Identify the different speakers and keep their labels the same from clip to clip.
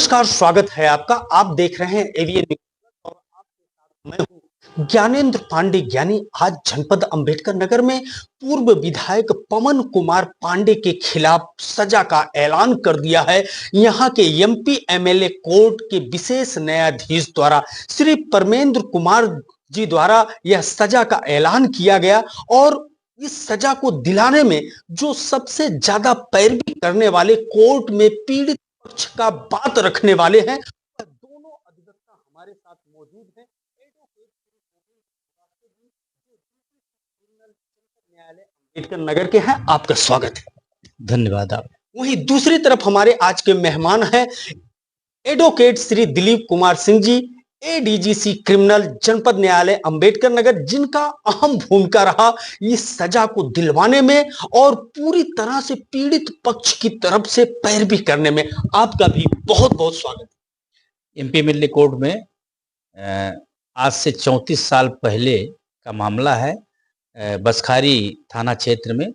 Speaker 1: नमस्कार, स्वागत है आपका। आप देख रहे हैं एवीएन न्यूज़ और आपके साथ मैं हूं ज्ञानेंद्र पांडे। ज्ञानी आज जनपद अंबेडकर नगर में पूर्व विधायक पवन कुमार पांडे के खिलाफ सजा का ऐलान कर दिया है। यहां के एमपी एमएलए कोर्ट के विशेष न्यायाधीश द्वारा श्री परमेंद्र कुमार जी द्वारा यह सजा का ऐलान किया गया और इस सजा को दिलाने में जो सबसे ज्यादा पैरवी करने वाले, कोर्ट में पीड़ित पक्ष का बात रखने वाले हैं, वह दोनों अधिवक्ता हमारे साथ मौजूद हैं। एडवोकेट श्री गोविंद जी, जो न्यायालय अंबेडकर नगर के हैं, आपका स्वागत है।
Speaker 2: धन्यवाद। आप
Speaker 1: वहीं दूसरी तरफ हमारे आज के मेहमान हैं advocate Shri Dilip Kumar Singh ji, ADGC criminal जनपद न्यायालय अंबेडकर नगर, जिनका अहम भूमिका रहा इस सजा को दिलवाने में और पूरी तरह से पीड़ित पक्ष की तरफ से पैरवी करने में। आपका भी बहुत बहुत स्वागत है।
Speaker 2: एमपी एमएलए कोर्ट में आज से 34 साल पहले का मामला है। बसखारी थाना क्षेत्र में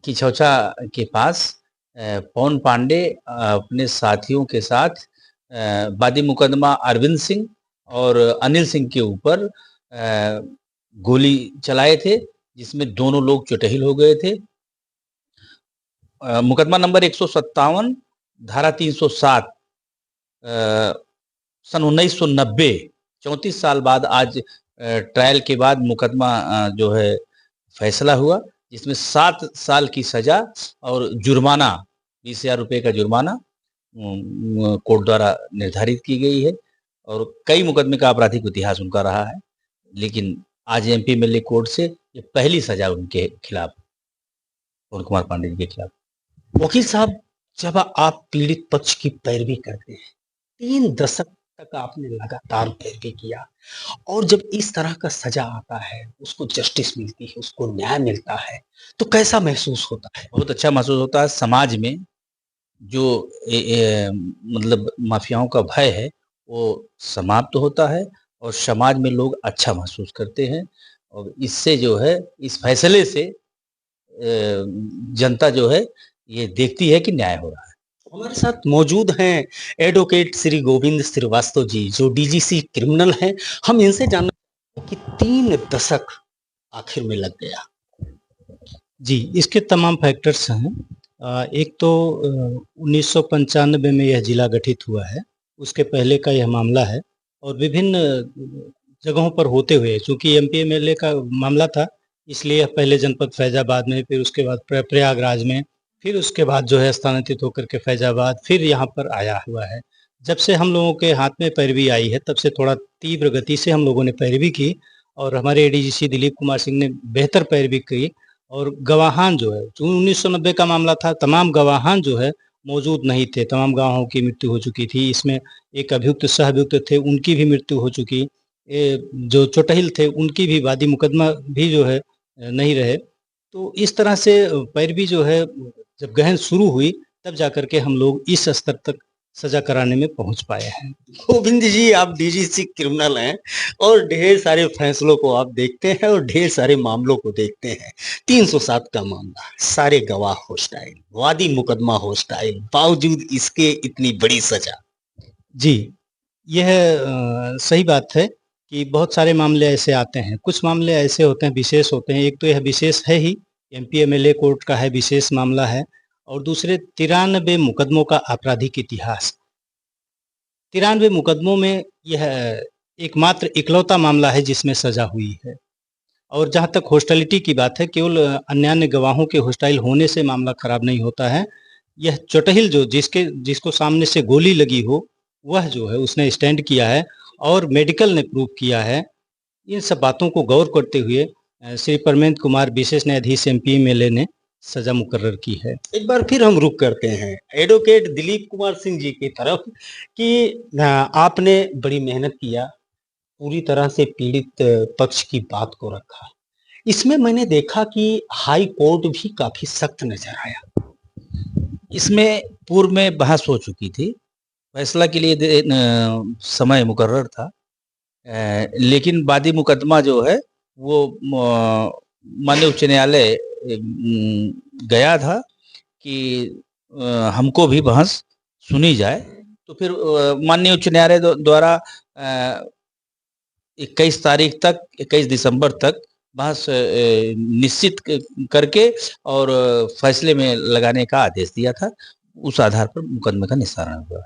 Speaker 2: किछौचा के पास पवन पांडे अपने साथियों के साथ वादी मुकदमा अरविंद सिंह और अनिल सिंह के ऊपर गोली चलाए थे, जिसमें दोनों लोग चोटिल हो गए थे। मुकदमा नंबर 157 धारा 307 सन 1990, 34 साल बाद आज ट्रायल के बाद मुकदमा जो है फैसला हुआ, जिसमें 7 साल की सजा और जुर्माना 20,000 रुपये का जुर्माना कोर्ट द्वारा निर्धारित की गई है। और कई मुकदमे का आपराधिक इतिहास उनका रहा है, लेकिन आज एमपी एमएलए कोर्ट से ये पहली सजा उनके खिलाफ, पवन कुमार पांडे जी के खिलाफ।
Speaker 1: वकील साहब, जब आप पीड़ित पक्ष की पैरवी करते हैं, 3 दशक तक आपने लगातार पैरवी किया, और जब इस तरह का सजा आता है, उसको जस्टिस मिलती है, उसको न्याय मिलता है, तो कैसा महसूस होता है?
Speaker 2: बहुत अच्छा महसूस होता है। समाज में जो मतलब माफियाओं का भय है वो समाप्त होता है और समाज में लोग अच्छा महसूस करते हैं, और इससे जो है, इस फैसले से जनता जो है ये देखती है कि न्याय हो रहा है।
Speaker 1: हमारे साथ मौजूद हैं एडवोकेट श्री गोविंद श्रीवास्तव जी, जो डीजीसी क्रिमिनल हैं। हम इनसे जानना चाहते हैं कि 3 दशक आखिर में लग गया।
Speaker 3: जी, इसके तमाम फैक्टर्स हैं। एक तो 1995 में यह जिला गठित हुआ है, उसके पहले का यह मामला है, और विभिन्न जगहों पर होते हुए, चूँकि एमपी एमएलए का मामला था, इसलिए यह पहले जनपद फैजाबाद में, फिर उसके बाद प्रयागराज में, फिर उसके बाद जो है स्थानांतरित होकर के फैजाबाद, फिर यहाँ पर आया हुआ है। जब से हम लोगों के हाथ में पैरवी आई है, तब से थोड़ा तीव्र गति से हम लोगों ने पैरवी की, और हमारे एडीजीसी दिलीप कुमार सिंह ने बेहतर पैरवी की। और गवाहान जो है, जो 1990 का मामला था, तमाम गवाहान जो है मौजूद नहीं थे, तमाम गवाहों की मृत्यु हो चुकी थी। इसमें एक अभियुक्त सह अभियुक्त थे, उनकी भी मृत्यु हो चुकी। जो चोटिल थे उनकी भी वादी मुकदमा भी जो है नहीं रहे। तो इस तरह से पैरवी जो है जब गहन शुरू हुई, तब जाकर के हम लोग इस स्तर तक सजा कराने में पहुंच पाए हैं।
Speaker 1: गोविंद जी, आप डीजीसी क्रिमिनल हैं और ढेर सारे फैसलों को आप देखते हैं और ढेर सारे मामलों को देखते हैं। 307 का मामला, सारे गवाह होस्टाइल, वादी मुकदमा होस्टाइल, बावजूद इसके इतनी बड़ी सजा।
Speaker 3: जी, यह सही बात है कि बहुत सारे मामले ऐसे आते हैं। कुछ मामले ऐसे होते हैं, विशेष होते हैं। एक तो यह विशेष है ही, एमपी एमएलए कोर्ट का है, विशेष मामला है। और दूसरे 93 मुकदमों का आपराधिक इतिहास। 93 मुकदमों में यह एकमात्र इकलौता मामला है जिसमें सजा हुई है। और जहाँ तक हॉस्टालिटी की बात है, केवल अन्य गवाहों के हॉस्टाइल होने से मामला खराब नहीं होता है। यह चोटिल जो जिसको सामने से गोली लगी हो, वह जो है उसने स्टैंड किया है और मेडिकल ने प्रूव किया है। इन सब बातों को गौर करते हुए श्री परमेंद्र कुमार विशेष न्यायाधीश एमपी एमएलए ने सजा मुकर्रर की है।
Speaker 1: एक बार फिर हम रुक करते हैं एडवोकेट दिलीप कुमार सिंह जी की तरफ कि आपने बड़ी मेहनत किया, पूरी तरह से पीड़ित पक्ष की बात को रखा। इसमें मैंने देखा कि हाई कोर्ट भी काफी सख्त नजर आया।
Speaker 2: इसमें पूर्व में बहस हो चुकी थी, फैसला के लिए समय मुकर्रर था, लेकिन वादी मुकदमा जो है वो माननीय उच्च न्यायालय गया था कि हमको भी बहस सुनी जाए, तो फिर माननीय उच्च न्यायालय द्वारा 21 दिसंबर तक बहस निश्चित करके और फैसले में लगाने का आदेश दिया था। उस आधार पर मुकदमे का निस्तारण हुआ।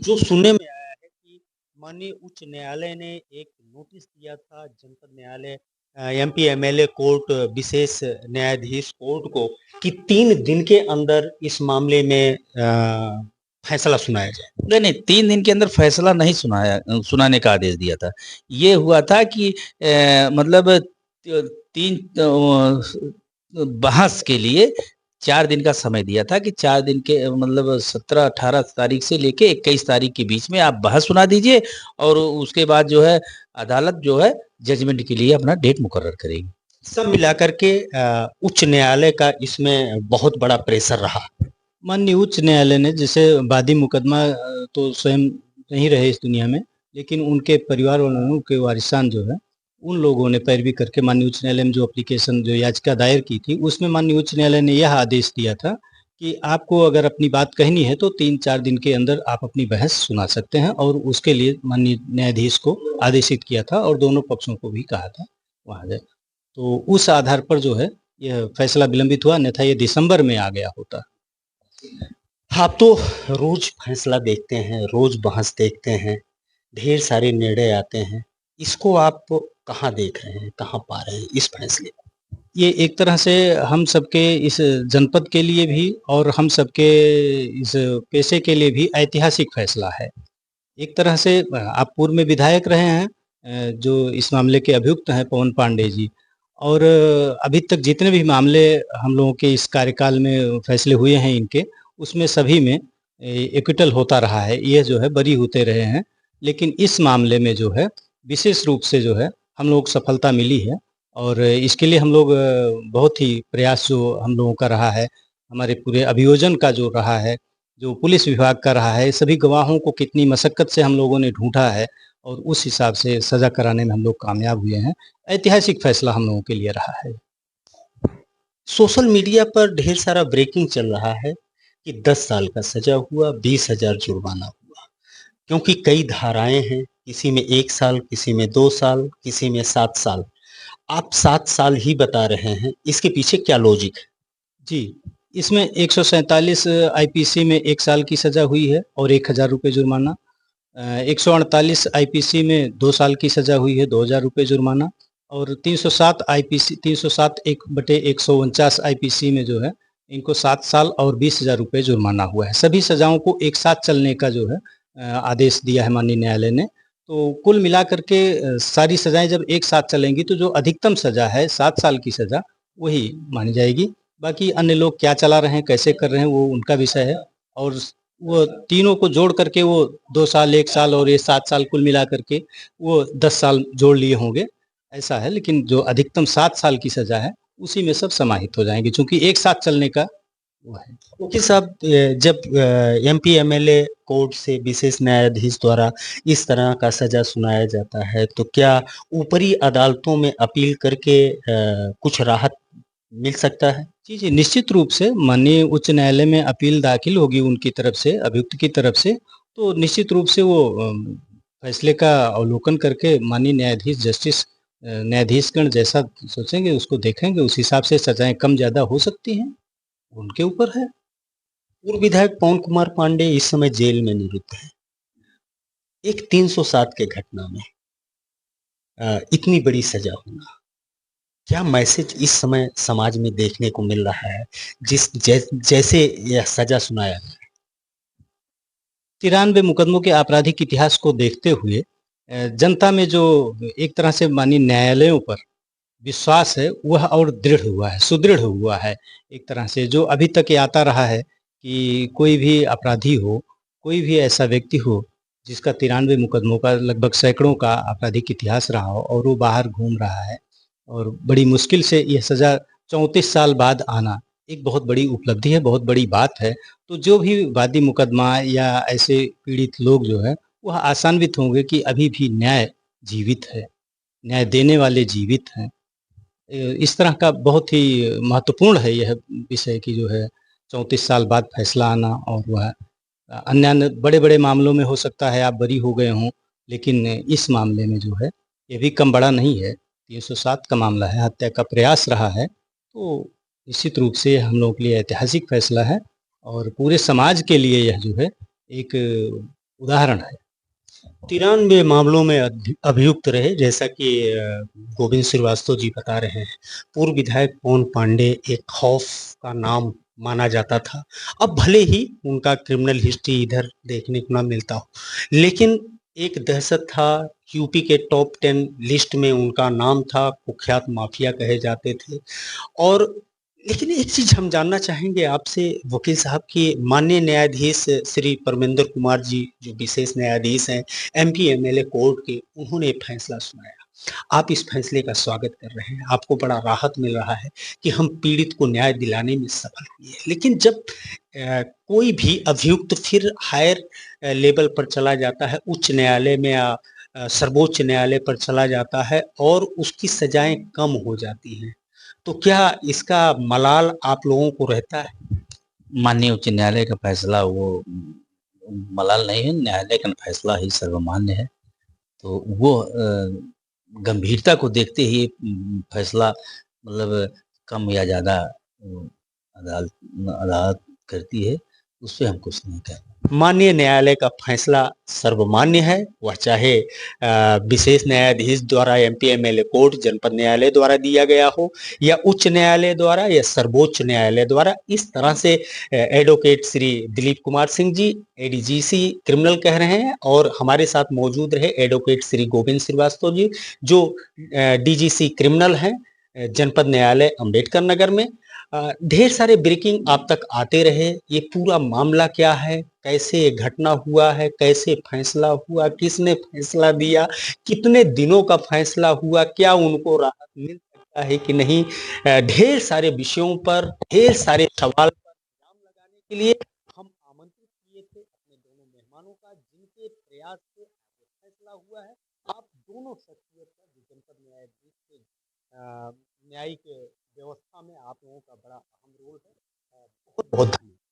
Speaker 1: जो सुनने में आया है कि माननीय उच्च न्यायालय ने एक नोटिस दिया था जनपद न्यायालय एमपी एमएलए कोर्ट विशेष न्यायाधीश कोर्ट को कि 3 दिन के अंदर इस मामले में फैसला सुनाया जाए।
Speaker 2: नहीं, 3 दिन के अंदर फैसला नहीं सुनाने का आदेश दिया था। ये हुआ था कि मतलब बहस के लिए 4 दिन का समय दिया था कि 4 दिन के मतलब 17-18 तारीख से लेके 21 तारीख के बीच में आप बहस सुना दीजिए और उसके बाद जो है अदालत जो है जजमेंट के लिए अपना डेट मुकर्रर करेगी।
Speaker 1: सब मिलाकर के उच्च न्यायालय का इसमें बहुत बड़ा प्रेशर रहा।
Speaker 3: माननीय उच्च न्यायालय ने, जैसे वादी मुकदमा तो स्वयं नहीं रहे इस दुनिया में, लेकिन उनके परिवार वालों के वारिसान जो है उन लोगों ने पैरवी करके माननीय उच्च न्यायालय में जो एप्लीकेशन जो याचिका दायर की थी उसमें माननीय उच्च न्यायालय ने यह आदेश दिया था कि आपको अगर अपनी बात कहनी है तो 3-4 दिन के अंदर आप अपनी बहस सुना सकते हैं, और उसके लिए माननीय न्यायाधीश को आदेशित किया था और दोनों पक्षों को भी कहा था वहाँ जाए। तो उस आधार पर जो है यह फैसला विलंबित हुआ, अन्यथा ये दिसंबर में आ गया होता।
Speaker 1: आप तो रोज फैसला देखते हैं, रोज बहस देखते हैं, ढेर सारे निर्णय आते हैं, इसको आप कहाँ देख रहे हैं, कहाँ पा रहे हैं इस फैसले को?
Speaker 3: ये एक तरह से हम सबके इस जनपद के लिए भी और हम सबके इस पेशे के लिए भी ऐतिहासिक फैसला है। एक तरह से आप पूर्व में विधायक रहे हैं, जो इस मामले के अभियुक्त हैं पवन पांडे जी, और अभी तक जितने भी मामले हम लोगों के इस कार्यकाल में फैसले हुए हैं इनके, उसमें सभी में एक्विटल होता रहा है, यह जो है बरी होते रहे हैं। लेकिन इस मामले में जो है विशेष रूप से जो है हम लोग सफलता मिली है, और इसके लिए हम लोग बहुत ही प्रयास जो हम लोगों का रहा है, हमारे पूरे अभियोजन का जो रहा है, जो पुलिस विभाग का रहा है, सभी गवाहों को कितनी मशक्कत से हम लोगों ने ढूंढा है और उस हिसाब से सज़ा कराने में हम लोग कामयाब हुए हैं। ऐतिहासिक फैसला हम लोगों के लिए रहा है।
Speaker 1: सोशल मीडिया पर ढेर सारा ब्रेकिंग चल रहा है कि 10 साल का सजा हुआ, 20,000 जुर्माना हुआ, क्योंकि कई धाराएं हैं, किसी में 1 साल, किसी में 2 साल, किसी में 7 साल। आप 7 साल ही बता रहे हैं, इसके पीछे क्या लॉजिक है?
Speaker 3: जी, इसमें 147 आईपीसी में 1 साल की सज़ा हुई है और 1,000 रुपये जुर्माना। 148 आईपीसी में 2 साल की सज़ा हुई है, 2,000 रुपये जुर्माना, और 307 आईपीसी 307 1/149 आईपीसी में जो है इनको 7 साल और 20,000 रुपये जुर्माना हुआ है। सभी सज़ाओं को एक साथ चलने का जो है आदेश दिया है माननीय न्यायालय ने। तो कुल मिलाकर के सारी सज़ाएँ जब एक साथ चलेंगी तो जो अधिकतम सज़ा है 7 साल की सज़ा वही मानी जाएगी। बाकी अन्य लोग क्या चला रहे हैं, कैसे कर रहे हैं, वो उनका विषय है, और वो तीनों को जोड़ करके वो 2 साल, 1 साल और ये 7 साल कुल मिला करके वो 10 साल जोड़ लिए होंगे, ऐसा है। लेकिन जो अधिकतम 7 साल की सज़ा है उसी में सब समाहित हो जाएंगे, क्योंकि एक साथ चलने का वो है।
Speaker 1: वकील साहब, जब एमपी एमएलए कोर्ट से विशेष न्यायाधीश द्वारा इस तरह का सजा सुनाया जाता है तो क्या ऊपरी अदालतों में अपील करके कुछ राहत मिल सकता है?
Speaker 3: जी, जी, निश्चित रूप से माननीय उच्च न्यायालय में अपील दाखिल होगी उनकी तरफ से, अभियुक्त की तरफ से, तो निश्चित रूप से वो फैसले का अवलोकन करके माननीय न्यायाधीश जस्टिस न्यायाधीशगण जैसा सोचेंगे उसको देखेंगे, उस हिसाब से सजाएं कम ज़्यादा हो सकती हैं, उनके ऊपर है।
Speaker 1: पूर्व विधायक पवन कुमार पांडे इस समय जेल में निरुद्ध है। एक 307 के घटना में इतनी बड़ी सजा होना, क्या मैसेज इस समय समाज में देखने को मिल रहा है जैसे यह सजा सुनाया गया?
Speaker 3: 93 मुकदमों के आपराधिक इतिहास को देखते हुए जनता में जो एक तरह से माननीय न्यायालयों पर विश्वास है वह और दृढ़ हुआ है, सुदृढ़ हुआ है। एक तरह से जो अभी तक ये आता रहा है कि कोई भी अपराधी हो, कोई भी ऐसा व्यक्ति हो जिसका 93 मुकदमों का लगभग सैकड़ों का आपराधिक इतिहास रहा हो और वो बाहर घूम रहा है, और बड़ी मुश्किल से यह सज़ा 34 साल बाद आना एक बहुत बड़ी उपलब्धि है, बहुत बड़ी बात है। तो जो भी वादी मुकदमा या ऐसे पीड़ित लोग जो है वह आशान्वित होंगे कि अभी भी न्याय जीवित है, न्याय देने वाले जीवित हैं। इस तरह का बहुत ही महत्वपूर्ण है यह विषय कि जो है 34 साल बाद फैसला आना, और वह अन्य बड़े बड़े मामलों में हो सकता है आप बरी हो गए हों, लेकिन इस मामले में जो है ये भी कम बड़ा नहीं है। 307 का मामला है, हत्या का प्रयास रहा है, तो निश्चित रूप से हम लोगों के लिए ऐतिहासिक फैसला है और पूरे समाज के लिए यह जो है एक उदाहरण है।
Speaker 1: 93 मामलों में अभियुक्त रहे, जैसा कि गोविंद श्रीवास्तव जी बता रहे हैं। पूर्व विधायक पवन पांडे एक खौफ का नाम माना जाता था। अब भले ही उनका क्रिमिनल हिस्ट्री इधर देखने को ना मिलता हो, लेकिन एक दहशत था। यूपी के टॉप 10 लिस्ट में उनका नाम था, कुख्यात माफिया कहे जाते थे। और लेकिन एक चीज हम जानना चाहेंगे आपसे वकील साहब कि माननीय न्यायाधीश श्री परमेंद्र कुमार जी, जो विशेष न्यायाधीश हैं एमपी एमएलए कोर्ट के, उन्होंने एक फैसला सुनाया। आप इस फैसले का स्वागत कर रहे हैं, आपको बड़ा राहत मिल रहा है कि हम पीड़ित को न्याय दिलाने में सफल हुए हैं। लेकिन जब कोई भी अभियुक्त फिर हायर लेवल पर चला जाता है, उच्च न्यायालय में या सर्वोच्च न्यायालय पर चला जाता है और उसकी सजाएं कम हो जाती हैं, तो क्या इसका मलाल आप लोगों को रहता है?
Speaker 2: माननीय उच्च न्यायालय का फैसला वो मलाल नहीं है, न्यायालय का फैसला ही सर्वमान्य है। तो वो गंभीरता को देखते ही फैसला मतलब कम या ज़्यादा अदालत अदालत करती है, उस पे हम कुछ नहीं कह सकते।
Speaker 1: माननीय न्यायालय का फैसला सर्वमान्य है, वह चाहे विशेष न्यायाधीश द्वारा एमपी एमएलए कोर्ट जनपद न्यायालय द्वारा दिया गया हो या उच्च न्यायालय द्वारा या सर्वोच्च न्यायालय द्वारा। इस तरह से advocate Shri Dilip Kumar Singh ji ADGC criminal कह रहे हैं, और हमारे साथ मौजूद रहे एडवोकेट श्री गोविंद श्रीवास्तव जी, जो डीजीसी क्रिमिनल हैं जनपद न्यायालय अंबेडकर नगर में। ढेर सारे ब्रेकिंग आप तक आते रहे। ये पूरा मामला क्या है, कैसे ये घटना हुआ है, कैसे फैसला हुआ, किसने फैसला दिया, कितने दिनों का फैसला हुआ, क्या उनको राहत मिल सकता है कि नहीं, ढेर सारे विषयों पर, ढेर सारे सवाल पर इल्जाम लगाने के लिए हम आमंत्रित किए थे अपने दोनों मेहमानों का, जिनके प्रयास से फैसला हुआ है। आप दोनों शख्सियत का जो जनपद न्यायाधीश के न्यायिक व्यवस्था में आप लोगों का बड़ा अहम रोल है। बहुत बहुत धन्यवाद।